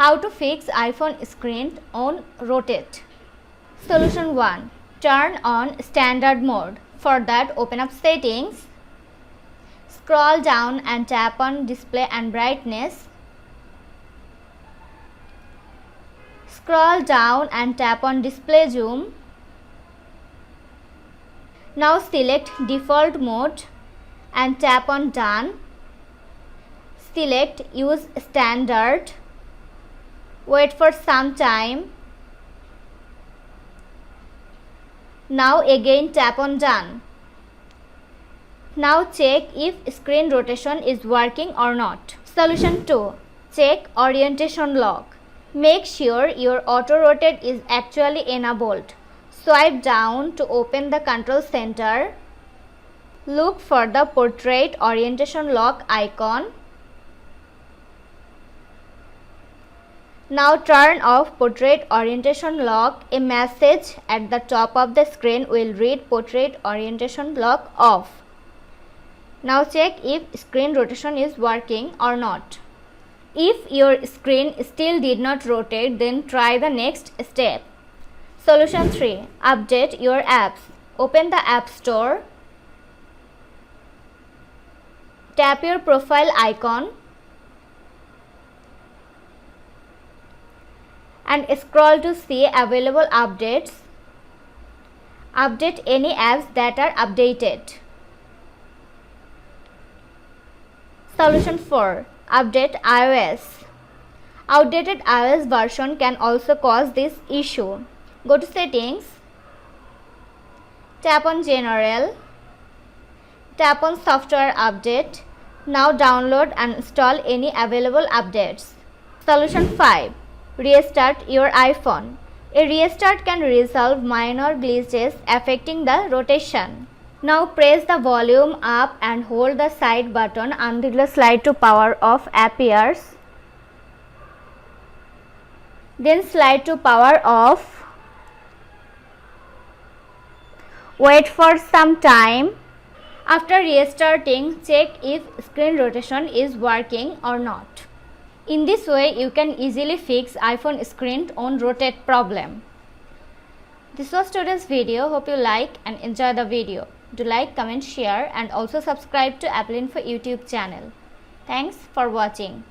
How to fix iPhone screen on rotate? Solution 1. Turn on standard mode. For that, open up settings. Scroll down and tap on display and brightness. Scroll down and tap on display zoom. Now select default mode and tap on done. Select use standard. Wait for some time. Now again tap on done. Now check if screen rotation is working or not. Solution 2. Check orientation lock. Make sure your auto rotate is actually enabled. Swipe down to open the control center. Look for the portrait orientation lock icon. Now turn off portrait orientation lock. A message at the top of the screen will read portrait orientation lock off. Now check if screen rotation is working or not. If your screen still did not rotate, then try the next step. Solution 3. Update your apps. Open the App Store. Tap your profile icon and scroll to see available updates. Update any apps that are updated. Solution 4. Update iOS. Outdated iOS version can also cause this issue. Go to settings. Tap on general. Tap on software update. Now download and install any available updates. Solution 5. Restart your iPhone. A restart can resolve minor glitches affecting the rotation. Now press the volume up and hold the side button until the slide to power off appears. Then slide to power off. Wait for some time. After restarting, check if screen rotation is working or not. In this way, you can easily fix iPhone screen on rotate problem. This was today's video. Hope you like and enjoy the video. Do like, comment, share and also subscribe to Apple Info YouTube channel. Thanks for watching.